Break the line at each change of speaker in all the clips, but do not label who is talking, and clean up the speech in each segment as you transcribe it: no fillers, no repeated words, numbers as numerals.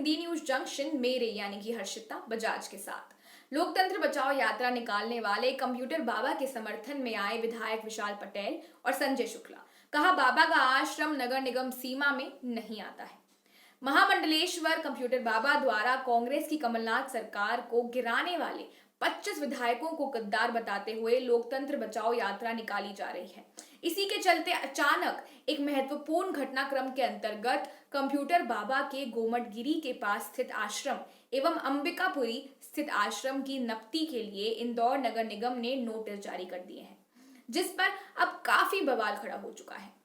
D news junction मेरे यानी कि हर्षिता बजाज के साथ। लोकतंत्र बचाओ यात्रा निकालने वाले कंप्यूटर बाबा के समर्थन में आए विधायक विशाल पटेल और संजय शुक्ला। कहा, बाबा का आश्रम नगर निगम सीमा में नहीं आता है। महामंडलेश्वर कंप्यूटर बाबा द्वारा कांग्रेस की कमलनाथ सरकार को गिराने वाले 25 विधायकों को गद्दार बताते हुए लोकतंत्र बचाओ यात्रा निकाली जा रही है। इसी के चलते अचानक एक महत्वपूर्ण घटनाक्रम के अंतर्गत कंप्यूटर बाबा के गोमटगिरी के पास स्थित आश्रम एवं अंबिकापुरी स्थित आश्रम की नपती के लिए इंदौर नगर निगम ने नोटिस जारी कर दिए हैं, जिस पर अब काफी बवाल खड़ा हो चुका है।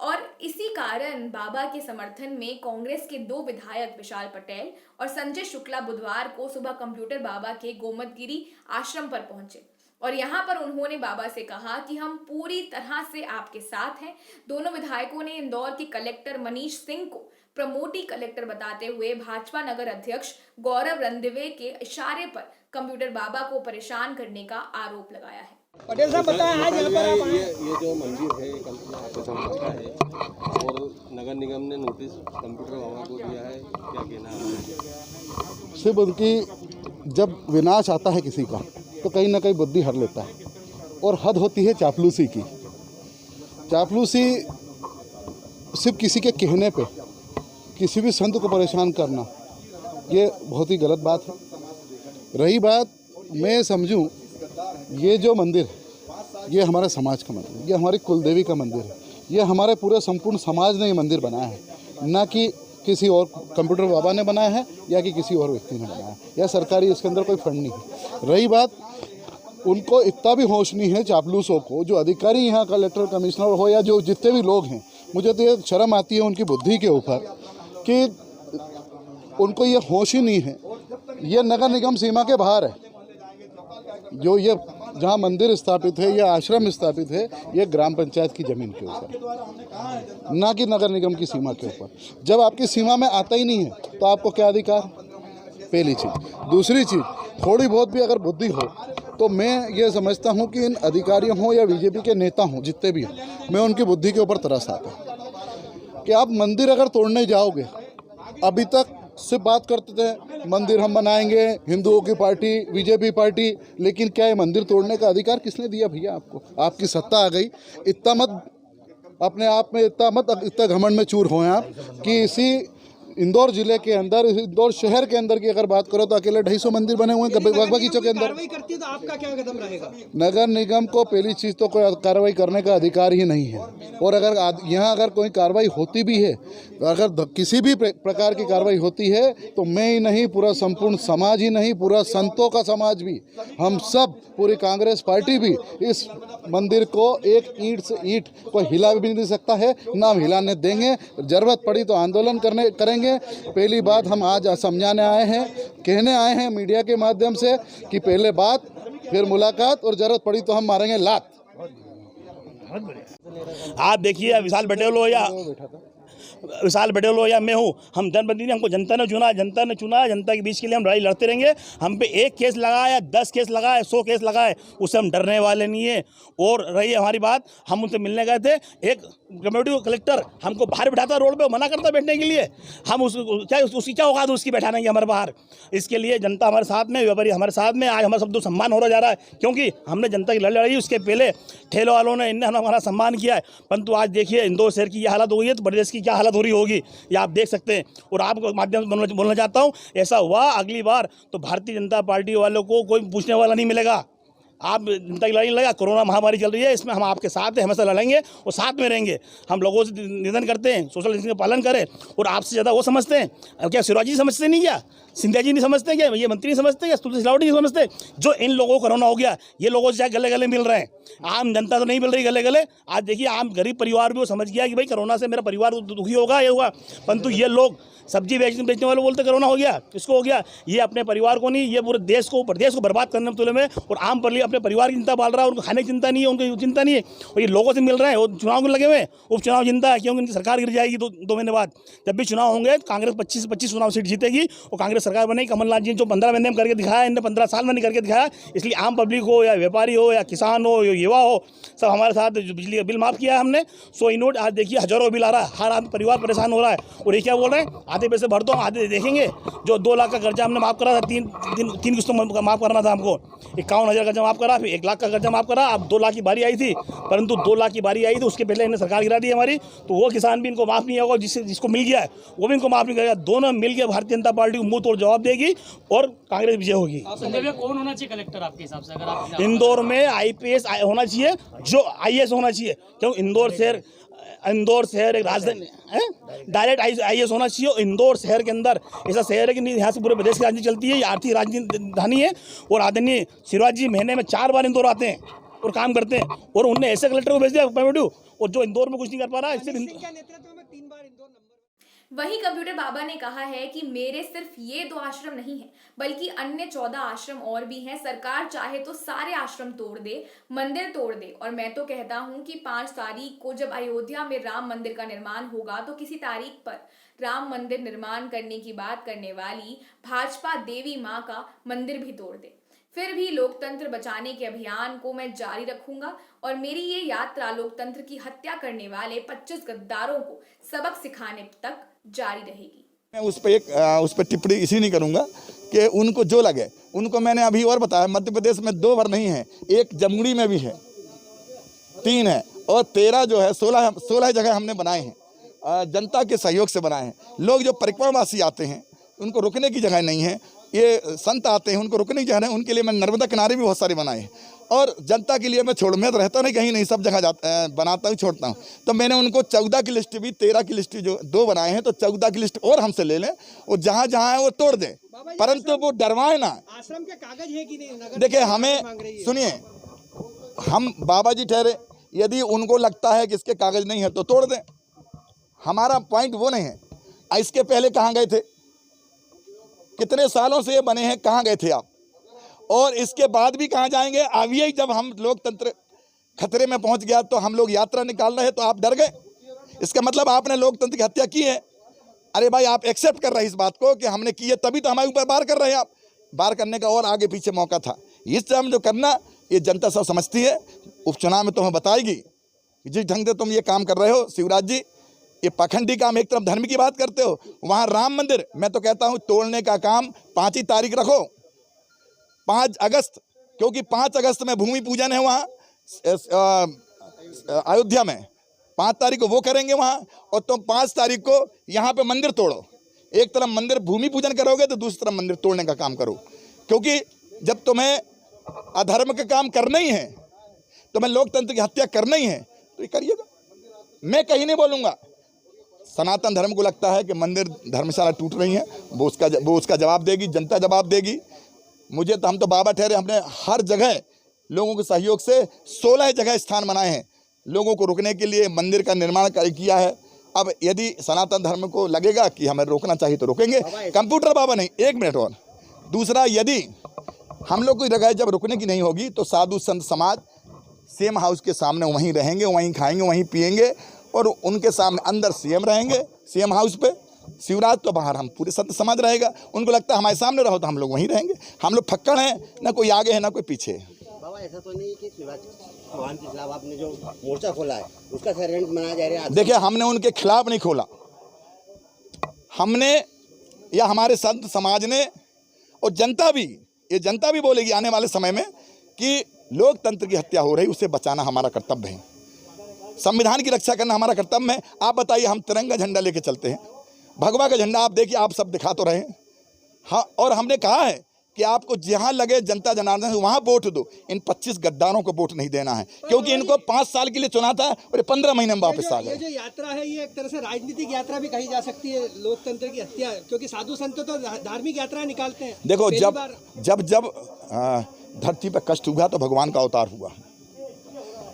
और इसी कारण बाबा के समर्थन में कांग्रेस के 2 विधायक विशाल पटेल और संजय शुक्ला बुधवार को सुबह कंप्यूटर बाबा के गोमतगिरी आश्रम पर पहुंचे और यहां पर उन्होंने बाबा से कहा कि हम पूरी तरह से आपके साथ हैं। दोनों विधायकों ने इंदौर के कलेक्टर मनीष सिंह को प्रमोटी कलेक्टर बताते हुए भाजपा नगर अध्यक्ष गौरव रंदिवे के इशारे पर कंप्यूटर बाबा को परेशान करने का आरोप लगाया है।
पटेल साहब बताएं, आज यहाँ पर आप आए।
ये जो मंदिर है ये आपको समझता है और नगर निगम ने नोटिस कंप्यूटर बाबा को दिया है, क्या कहना है?
सिर्फ उनकी जब विनाश आता है किसी का तो कहीं ना कहीं बुद्धि हर लेता है और हद होती है चापलूसी की। चापलूसी सिर्फ किसी के कहने पे किसी भी संत को परेशान करना ये बहुत ही गलत बात है। रही बात, मैं समझूं ये जो मंदिर है ये हमारे समाज का मंदिर है, ये हमारी कुलदेवी का मंदिर है, ये हमारे पूरे संपूर्ण समाज ने ये मंदिर बनाया है, ना कि किसी और कंप्यूटर बाबा ने बनाया है या कि किसी और व्यक्ति ने बनाया है, या सरकारी इसके अंदर कोई फंड नहीं है। रही बात, उनको इतना भी होश नहीं है चापलूसों को, जो अधिकारी यहाँ कलेक्टर कमिश्नर हो या जो जितने भी लोग हैं, मुझे तो ये शर्म आती है उनकी बुद्धि के ऊपर कि उनको ये होश ही नहीं है। ये नगर निगम सीमा के बाहर है, जो ये जहाँ मंदिर स्थापित है या आश्रम स्थापित है ये ग्राम पंचायत की ज़मीन के ऊपर, ना कि नगर निगम की सीमा के ऊपर। जब आपकी सीमा में आता ही नहीं है तो आपको क्या अधिकार? पहली चीज़। दूसरी चीज़, थोड़ी बहुत भी अगर बुद्धि हो तो मैं ये समझता हूँ कि इन अधिकारियों हो या बीजेपी के नेता हों, जितने भी हैं, मैं उनकी बुद्धि के ऊपर तरस आता हूँ कि आप मंदिर अगर तोड़ने जाओगे, अभी तक सिर्फ बात करते थे मंदिर हम बनाएंगे, हिंदुओं की पार्टी, बीजेपी पार्टी, लेकिन क्या ये मंदिर तोड़ने का अधिकार किसने दिया भैया आपको? आपकी सत्ता आ गई, इतना मत अपने आप में इतना घमंड में चूर हो आप कि इसी इंदौर जिले के अंदर, इंदौर शहर के अंदर की अगर बात करो तो अकेले 250 मंदिर बने हुए हैं बगीचों के अंदर।
कार्रवाई करती है तो आपका क्या कदम रहेगा?
नगर निगम को पहली चीज़ तो कोई कार्रवाई करने का अधिकार ही नहीं है, और अगर यहाँ अगर कोई कार्रवाई होती भी है, अगर किसी भी प्रकार की कार्रवाई होती है तो मैं ही नहीं, पूरा संपूर्ण समाज ही नहीं, पूरा संतों का समाज भी, हम सब, पूरी कांग्रेस पार्टी भी इस मंदिर को एक ईंट से ईंट को हिला भी नहीं सकता है, ना हम हिलाने देंगे। जरूरत पड़ी तो आंदोलन करेंगे। पहली बात हम आज समझाने आए हैं, कहने आए हैं मीडिया के माध्यम से कि पहले बात फिर मुलाकात, और जरूरत पड़ी तो हम मारेंगे लात।
आप देखिए, विशाल पटेल हो या मैं हूँ, हम जनप्रतिनिधि, हमको जनता ने चुना, जनता के बीच के लिए हम लड़ाई लड़ते रहेंगे। हम पे 1 केस लगा या 10 केस लगा है, 100 केस लगा है, उससे हम डरने वाले नहीं है। और रही हमारी बात, हम उनसे मिलने गए थे, एक कम्युनिटी कलेक्टर हमको बाहर बैठाता, रोड पे मना करता बैठने के लिए। हम उसकी क्या औकात उसकी बैठाने की हमारे बाहर? इसके लिए जनता हमारे साथ में, व्यापारी हमारे साथ में, आज हमारा शब्द सम्मान हो रहा जा रहा है, क्योंकि हमने जनता की लड़ाई लड़ी। उसके पहले ठेलों वालों ने इनने हमारा सम्मान किया है, परंतु आज देखिए इंदौर शहर की ये हालत हो गई है तो प्रदेश की क्या हालत हो रही होगी ये आप देख सकते हैं। और आपको माध्यम से बोलना चाहता हूं, ऐसा हुआ अगली बार तो भारतीय जनता पार्टी वालों को कोई पूछने वाला नहीं मिलेगा। आप जनता की लड़ाई लगा, कोरोना महामारी चल रही है, इसमें हम आपके साथ हैं, हमेशा लड़ेंगे और साथ में रहेंगे। हम लोगों से निवेदन करते हैं सोशल डिस्टेंसिंग का पालन करें, और आपसे ज़्यादा वो समझते हैं क्या? शिवराज जी समझते नहीं क्या? सिंधिया जी नहीं समझते क्या? ये मंत्री नहीं समझते क्या? तुलसी सिलावट नहीं समझते? जो इन लोगों को कोरोना हो गया, ये लोगों से गले गले मिल रहे हैं, आम जनता तो नहीं मिल रही गले गले। आज देखिए, आम गरीब परिवार भी वो समझ गया कि भाई कोरोना से मेरा परिवार दुखी होगा, ये होगा, परंतु ये लोग सब्जी बेचने वाले बोलते कोरोना हो गया, इसको हो गया। ये अपने परिवार को नहीं, ये पूरे देश को, प्रदेश को बर्बाद करने में तुले में, और आम पर अपने परिवार की चिंता पाल रहा है, उनको खाने की चिंता नहीं है, उनको चिंता नहीं है। और ये लोगों से मिल रहे हैं, वो चुनाव में लगे हुए, उपचुनाव चिंता है, क्योंकि उनकी सरकार गिर जाएगी 2 महीने बाद। जब भी चुनाव होंगे कांग्रेस 25 चुनाव सीट जीतेगी और कांग्रेस सरकार बनेगी। कमलनाथ जी जो 15 महीने में करके दिखाया, इन्हें 15 साल में नहीं करके दिखाया, इसलिए आम पब्लिक हो या व्यापारी हो या किसान हो युवा हो, सब हमारे साथ जो बिजली का बिल माफ़ किया है हमने। 100 यूनिट आज देखिए हज़ारों बिल आ रहा है, हर आदमी परिवार परेशान हो रहा है। और ये क्या बोल रहे हैं, आधे पैसे भर दो, आधे देखेंगे। जो 2 लाख का कर्जा हमने माफ़ करा था, तीन किस्तों में माफ़ करना था हमको। 51,000 कर्जा माफ़ करा, फिर 1 लाख का कर्जा माफ़ करा। अब 2 लाख की बारी आई थी, परंतु 2 लाख की बारी आई थी उसके पहले इन्हें सरकार गिरा दी हमारी, तो वो किसान भी इनको माफ़ नहीं होगा, जिसको मिल गया है वो भी इनको माफ़ नहीं करेगा। दोनों मिलकर भारतीय जनता पार्टी को मुंह तोड़ जवाब देगी और कांग्रेस विजय होगी।
संजय भैया, कौन होना चाहिए कलेक्टर आपके हिसाब से? अगर आप
इंदौर में IPS होना चाहिए, जो IAS होना चाहिए, क्योंकि इंदौर शहर एक राजधानी है, डायरेक्ट IAS होना चाहिए। इंदौर शहर के अंदर ऐसा शहर है कि यहाँ से पूरे प्रदेश की राजनीति चलती है, ये आर्थिक राजधानी है। और आदरणीय शिवराज जी महीने में 4 बार इंदौर आते हैं और काम करते हैं, और उनने ऐसे कलेक्टर को भेज दिया पेमेडू, और जो इंदौर में कुछ नहीं कर पा रहा है।
सिंह के नेतृत्व में 3 बार इंदौर नंबर।
वहीं कंप्यूटर बाबा ने कहा है कि मेरे सिर्फ ये 2 आश्रम नहीं हैं, बल्कि अन्य 14 आश्रम और भी हैं। सरकार चाहे तो सारे आश्रम तोड़ दे, मंदिर तोड़ दे। और मैं तो कहता हूं कि 5 तारीख को जब अयोध्या में राम मंदिर का निर्माण होगा, तो किसी तारीख पर राम मंदिर निर्माण करने की बात करने वाली भाजपा देवी माँ का मंदिर भी तोड़ दे। फिर भी लोकतंत्र बचाने के अभियान को मैं जारी रखूंगा और मेरी ये यात्रा लोकतंत्र की हत्या करने वाले 25 गद्दारों को सबक सिखाने तक जारी रहेगी।
मैं उस पर टिप्पणी इसी नहीं करूंगा कि उनको जो लगे। उनको मैंने अभी और बताया, मध्य प्रदेश में 2 बार नहीं है, एक जमुई में भी है, 3 है, और 13 जो है 16 जगह हमने बनाए हैं, जनता के सहयोग से बनाए हैं। लोग जो परिक्रमावासी आते हैं उनको रुकने की जगह नहीं है, ये संत आते हैं उनको रुकने की जगह नहीं, उनके लिए मैं नर्मदा किनारे भी बहुत सारे बनाए हैं। और जनता के लिए मैं मैं तो रहता नहीं कहीं नहीं, सब जगह बनाता हूँ, छोड़ता हूँ। तो मैंने उनको 14 की लिस्ट भी, 13 की लिस्ट जो 2 बनाए हैं, तो 14 की लिस्ट और हमसे ले लें, और जहाँ जहाँ है वो तोड़ दें, परंतु वो डरवाए ना।
आश्रम के कागज है कि नहीं? नगर
देखिए, हमें सुनिए, हम बाबा जी ठहरे, यदि उनको लगता है कि इसके कागज नहीं है तो तोड़ दें, हमारा पॉइंट वो नहीं है। इसके पहले कहाँ गए थे? कितने सालों से ये बने हैं, कहाँ गए थे आप? और इसके बाद भी कहाँ जाएंगे? अब यही जब हम लोकतंत्र खतरे में पहुंच गया तो हम लोग यात्रा निकाल रहे हैं तो आप डर गए। इसका मतलब आपने लोकतंत्र की हत्या की है। अरे भाई, आप एक्सेप्ट कर रहे हैं इस बात को कि हमने की है, तभी तो हमारे ऊपर बार कर रहे हैं आप। बार करने का और आगे पीछे मौका था। इस टाइम जो करना, ये जनता सब समझती है। उपचुनाव में तुम्हें बताएगी जिस ढंग से तुम ये काम कर रहे हो। शिवराज जी, ये पाखंडी काम, एक तरफ धर्म की बात करते हो, वहाँ राम मंदिर, मैं तो कहता हूँ तोड़ने का काम 5 ही तारीख रखो, 5 अगस्त, क्योंकि 5 अगस्त में भूमि पूजन है वहाँ अयोध्या में। 5 तारीख को वो करेंगे वहाँ, और तुम 5 तारीख को यहाँ पे मंदिर तोड़ो। एक तरफ मंदिर भूमि पूजन करोगे तो दूसरी तरफ मंदिर तोड़ने का काम करो, क्योंकि जब तुम्हें अधर्म का काम करना ही है, तुम्हें लोकतंत्र की हत्या करना ही है, तो ये करिएगा। मैं कहीं नहीं बोलूँगा। सनातन धर्म को लगता है कि मंदिर धर्मशाला टूट रही है, वो उसका जवाब देगी, जनता जवाब देगी। मुझे तो, हम तो बाबा ठहरे, हमने हर जगह लोगों के सहयोग से 16 जगह स्थान बनाए हैं लोगों को रुकने के लिए, मंदिर का निर्माण किया है। अब यदि सनातन धर्म को लगेगा कि हमें रोकना चाहिए तो रोकेंगे। कंप्यूटर बाबा नहीं, 1 मिनट और। दूसरा, यदि हम लोग की जगह जब रुकने की नहीं होगी तो साधु संत समाज सेम हाउस के सामने वहीं रहेंगे, वहीं खाएंगे, वहीं पिएंगे, और उनके सामने अंदर सीएम रहेंगे सीएम हाउस पे, शिवराज तो बाहर, हम पूरे संत समाज रहेगा। उनको लगता है हमारे सामने रहो तो हम लोग वहीं रहेंगे। हम लोग फक्कड़ हैं, ना कोई आगे है ना कोई पीछे है।
बाबा, ऐसा तो नहीं कि शिवराज चौहान के खिलाफ आपने जो मोर्चा खोला है उसका षड्यंत्र मनाया जा रहा है?
देखिए, हमने उनके खिलाफ नहीं खोला, हमने, या हमारे संत समाज ने, और जनता भी, ये जनता भी बोलेगी आने वाले समय में कि लोकतंत्र की हत्या हो रही, उसे बचाना हमारा कर्तव्य है, संविधान की रक्षा करना हमारा कर्तव्य है। आप बताइए, हम तिरंगा झंडा लेके चलते हैं, भगवा का झंडा आप देखिए, आप सब दिखा तो रहे हैं। हाँ, और हमने कहा है कि आपको जहाँ लगे जनता जनार्दन वहाँ वोट दो, इन 25 गद्दारों को वोट नहीं देना है, क्योंकि इनको 5 साल के लिए चुना था और 15 महीने में वापस आ गए।
ये जो यात्रा है, ये एक तरह से राजनीतिक यात्रा भी कही जा सकती है, लोकतंत्र की हत्या, क्योंकि साधु संत तो धार्मिक यात्रा निकालते हैं।
देखो, जब धरती पर कष्ट हुआ तो भगवान का अवतार हुआ।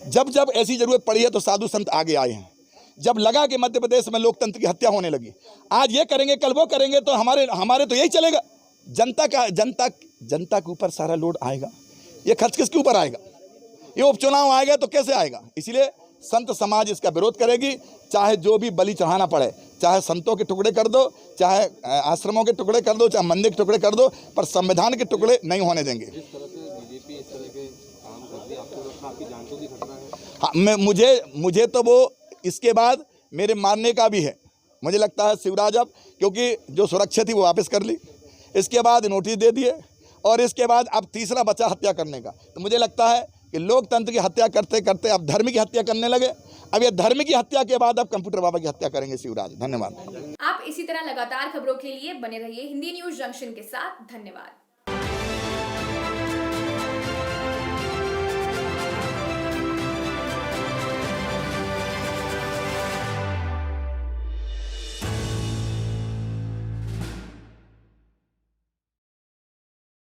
जब ऐसी जरूरत पड़ी है तो साधु संत आगे आए हैं। जब लगा कि मध्य प्रदेश में लोकतंत्र की हत्या होने लगी, आज ये करेंगे कल वो करेंगे, तो हमारे तो यही चलेगा। जनता के ऊपर सारा लोड आएगा। ये खर्च किसके ऊपर आएगा? ये उपचुनाव आएगा तो कैसे आएगा? इसलिए संत समाज इसका विरोध करेगी, चाहे जो भी बलि चढ़ाना पड़े, चाहे संतों के टुकड़े कर दो, चाहे आश्रमों के टुकड़े कर दो, चाहे मंदिर के टुकड़े कर दो, पर संविधान के टुकड़े नहीं होने देंगे।
जिस तरह से बीजेपी इस तरह के काम कर दिया, आपको लगता है आपकी जान को भी खतरा है?
हाँ, मुझे तो वो इसके बाद मेरे मारने का भी है। मुझे लगता है शिवराज अब, क्योंकि जो सुरक्षा थी वो वापस कर ली, इसके बाद नोटिस दे दिए और इसके बाद अब तीसरा बचा हत्या करने का। तो मुझे लगता है कि लोकतंत्र की हत्या करते करते अब धर्म की हत्या करने लगे। अब ये धर्म की हत्या के बाद अब कंप्यूटर बाबा की हत्या करेंगे शिवराज। धन्यवाद।
आप इसी तरह लगातार खबरों के लिए बने रहिए हिंदी न्यूज जंक्शन के साथ। धन्यवाद।